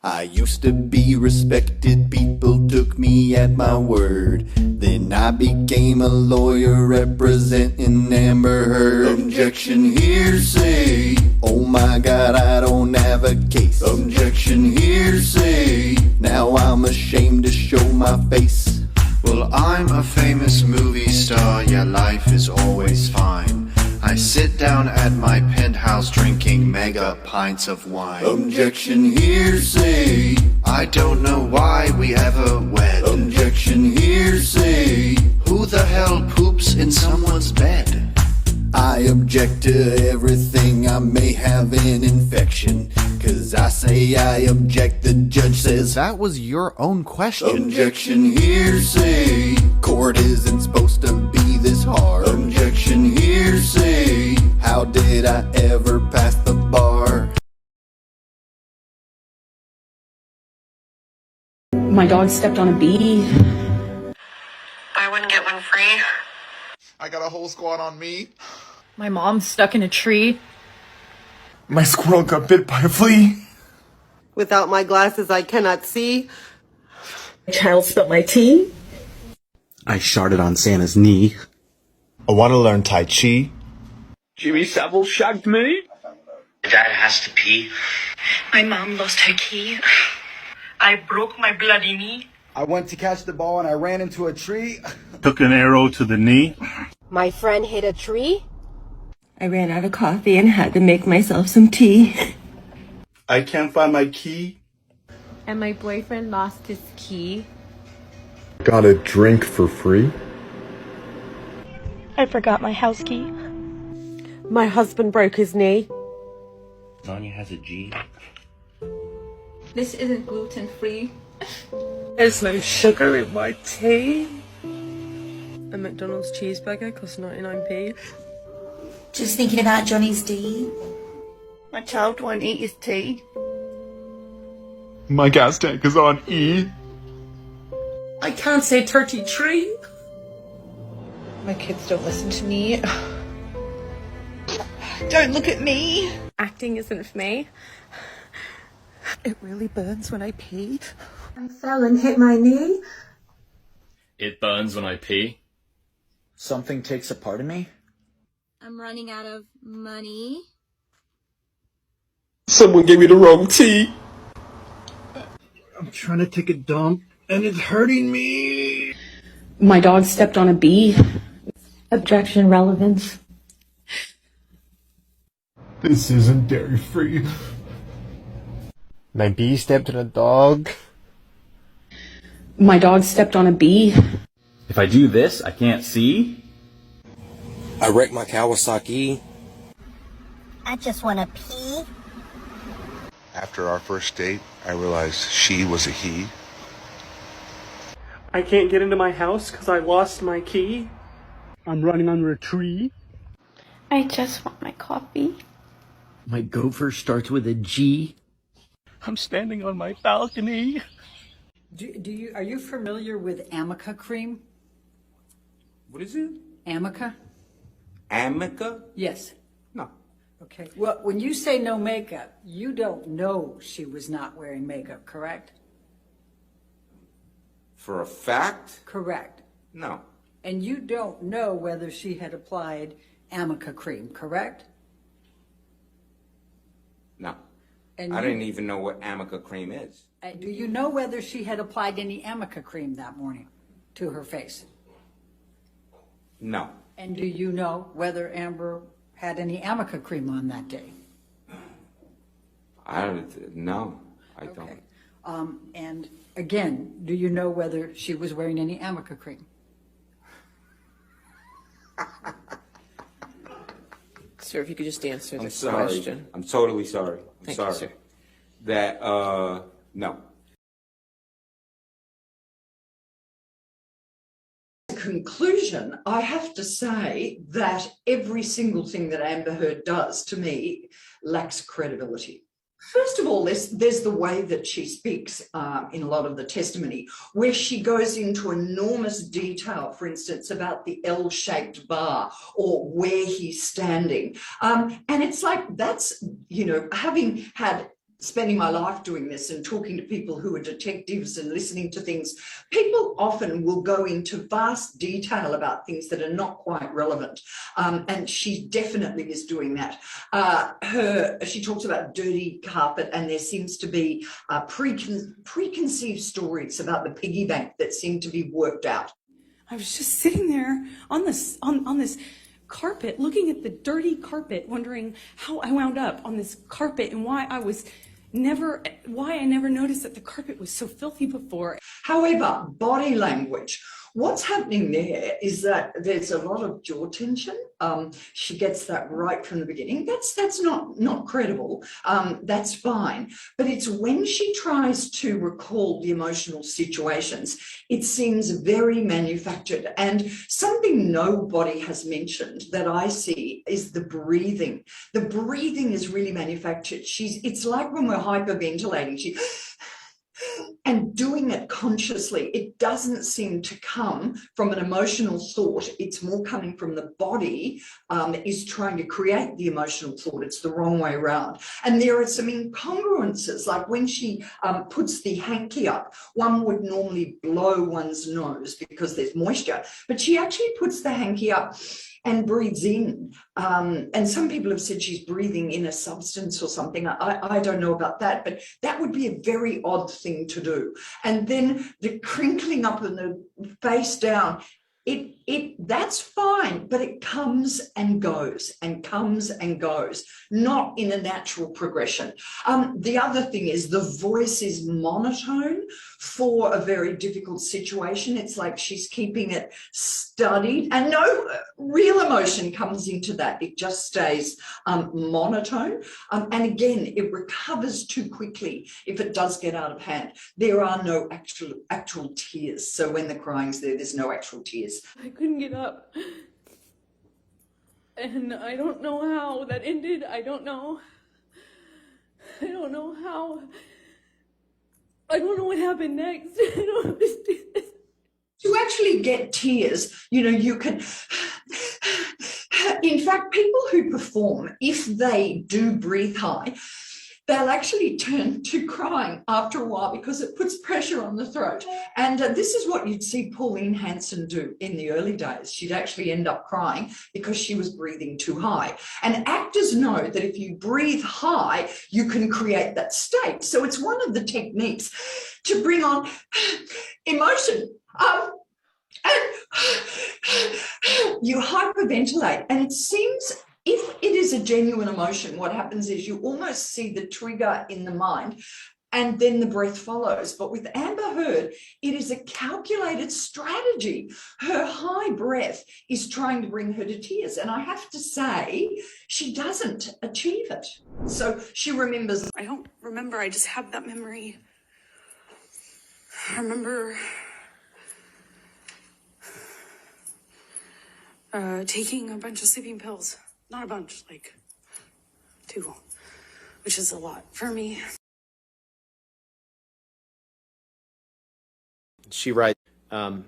I used to be respected, people took me at my word. Then I became a lawyer representing Amber Heard. Objection, hearsay. Oh my God, I don't have a case. Objection, hearsay. Now I'm ashamed to show my face. Well, I'm a famous movie star, yeah, life is always fine. I sit down at my penthouse drinking mega pints of wine. Objection, hearsay. I don't know why we ever wed. Objection, hearsay. Who the hell poops in someone's bed? I object to everything, I may have an infection. Cause I say I object, the judge says that was your own question. Objection, hearsay. Court isn't supposed to be this hard. Objection, hearsay. How did I ever pass the bar? My dog stepped on a bee. Buy one, get one free. I got a whole squad on me. My mom's stuck in a tree. My squirrel got bit by a flea. Without my glasses, I cannot see. My child spilled my tea. I sharted on Santa's knee. I want to learn Tai Chi. Jimmy Savile shagged me. My dad has to pee. My mom lost her key. I broke my bloody knee. I went to catch the ball and I ran into a tree. Took an arrow to the knee. My friend hit a tree. I ran out of coffee and had to make myself some tea. I can't find my key. And my boyfriend lost his key. Got a drink for free. I forgot my house key. My husband broke his knee. Nanya has a G. This isn't gluten-free. There's no sugar in my tea. A McDonald's cheeseburger costs 99p. Just thinking about Johnny's D. My child won't eat his tea. My gas tank is on E. I can't say turkey tree. My kids don't listen to me. Don't look at me. Acting isn't for me. It really burns when I pee. I fell and hit my knee. It burns when I pee. Something takes a part of me. I'm running out of money. Someone gave me the wrong tea. I'm trying to take a dump and it's hurting me. My dog stepped on a bee. Objection, relevance. This isn't dairy free. My bee stepped on a dog. My dog stepped on a bee. If I do this, I can't see. I wrecked my Kawasaki. I just want to pee. After our first date, I realized she was a he. I can't get into my house because I lost my key. I'm running under a tree. I just want my coffee. My gopher starts with a G. I'm standing on my balcony. Are you familiar with Amica cream? What is it? Amica? Amica? Yes. No. Okay. Well, when you say no makeup, you don't know she was not wearing makeup, correct? For a fact? Correct. No. And you don't know whether she had applied Amica cream, correct? No. And I didn't even know what Amica cream is. Do you know whether she had applied any Amica cream that morning to her face? No. And do you know whether Amber had any Amica cream on that day? No, I don't. And again, do you know whether she was wearing any Amica cream? Sir, if you could just answer this sorry. question. I'm totally sorry. Thank sorry. you, sir. That, no. Conclusion, I have to say that every single thing that Amber Heard does to me lacks credibility. First of all, there's the way that she speaks in a lot of the testimony, where she goes into enormous detail, for instance, about the L-shaped bar or where he's standing. And it's like, that's, having had spending my life doing this and talking to people who are detectives and listening to things, people often will go into vast detail about things that are not quite relevant. And she definitely is doing that. She talks about dirty carpet, and there seems to be preconceived stories about the piggy bank that seem to be worked out. I was just sitting there on this carpet, looking at the dirty carpet, wondering how I wound up on this carpet and why I never noticed that the carpet was so filthy before. However, body language. What's happening there is that there's a lot of jaw tension. She gets that right from the beginning. That's not credible. That's fine. But it's when she tries to recall the emotional situations, it seems very manufactured. And something nobody has mentioned that I see is the breathing. The breathing is really manufactured. It's like when we're hyperventilating. And doing it consciously, it doesn't seem to come from an emotional thought. It's more coming from the body is trying to create the emotional thought. It's the wrong way around. And there are some incongruences, like when she puts the hanky up, one would normally blow one's nose because there's moisture, but she actually puts the hanky up and breathes in. And some people have said she's breathing in a substance or something. I don't know about that, but that would be a very odd thing to do. And then the crinkling up and the face down, that's fine, but it comes and goes and comes and goes, not in a natural progression. The other thing is the voice is monotone for a very difficult situation. It's like she's keeping it studied, and no real emotion comes into that. It just stays monotone. And again, it recovers too quickly if it does get out of hand. There are no actual tears. So when the crying's there's no actual tears. I couldn't get up. And I don't know how that ended. I don't know how. I don't know what happened next. I don't understand. To actually get tears, you can. In fact, people who perform, if they do breathe high, they'll actually turn to crying after a while because it puts pressure on the throat. And this is what you'd see Pauline Hanson do in the early days. She'd actually end up crying because she was breathing too high. And actors know that if you breathe high, you can create that state. So it's one of the techniques to bring on emotion. And you hyperventilate, and it seems, if it is a genuine emotion, what happens is you almost see the trigger in the mind and then the breath follows. But with Amber Heard, it is a calculated strategy. Her high breath is trying to bring her to tears. And I have to say, she doesn't achieve it. So she remembers. I don't remember. I just have that memory. I remember taking a bunch of sleeping pills. Not a bunch, like 2, which is a lot for me. She writes, so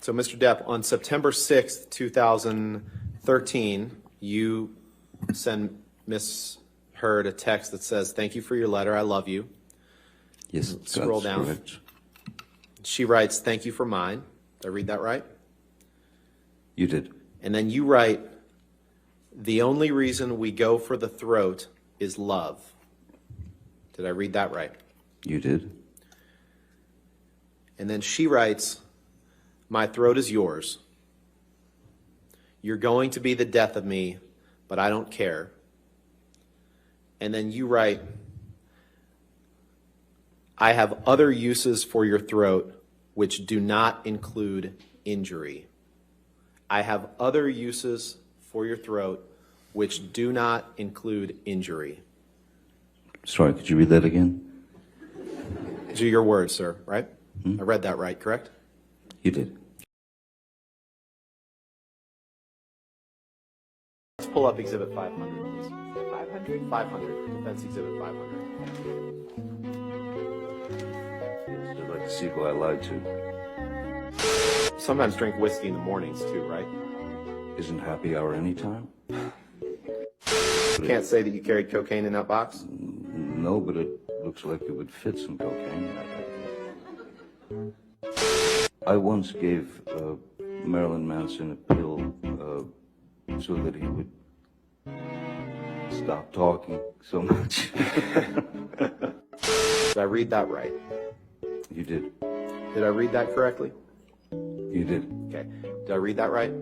Mr. Depp, on September 6th, 2013, you send Miss Heard a text that says, "Thank you for your letter. I love you." Yes. Scroll down. Correct. She writes, "Thank you for mine." Did I read that right? You did. And then you write, "The only reason we go for the throat is love." Did I read that right? You did. And then she writes, "My throat is yours. You're going to be the death of me, but I don't care." And then you write, "I have other uses for your throat which do not include injury." I have other uses for your throat which do not include injury. Sorry, could you read that again? These are your words, sir, right? I read that right, correct? You did. Let's pull up Exhibit 500, please. 500? 500. Defense Exhibit 500. I'd like to see who I lied to. Sometimes drink whiskey in the mornings, too, right? Isn't happy hour any time? You can't say that you carried cocaine in that box? No, but it looks like it would fit some cocaine. I once gave Marilyn Manson a pill so that he would stop talking so much. Did I read that right? You did. Did I read that correctly? You did. Okay. Did I read that right?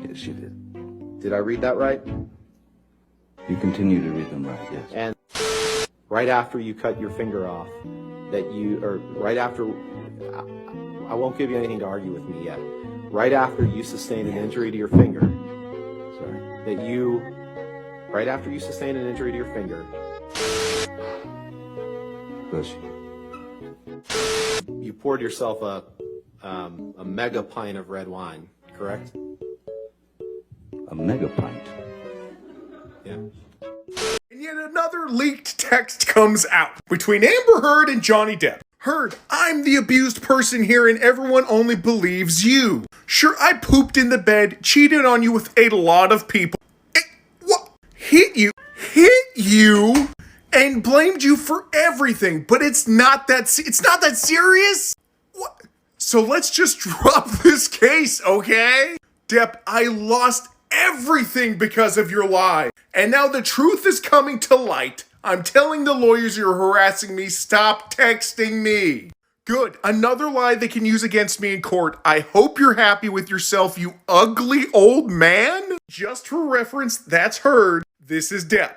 Yes, you did. Did I read that right? You continue to read them right, yes. And right after you cut your finger off, right after, I won't give you anything to argue with me yet. Right after you sustained an injury to your finger, right after you sustained an injury to your finger, Bless you. you poured yourself a mega pint of red wine, correct? A mega pint? Yeah. And yet another leaked text comes out between Amber Heard and Johnny Depp. Heard, I'm the abused person here and everyone only believes you. Sure, I pooped in the bed, cheated on you with a lot of people. What? Hit you, and blamed you for everything, but it's not that serious? What? So let's just drop this case, okay? Depp, I lost everything because of your lie. And now the truth is coming to light. I'm telling the lawyers you're harassing me, stop texting me. Good, another lie they can use against me in court. I hope you're happy with yourself, you ugly old man. Just for reference, that's Heard. This is Depp.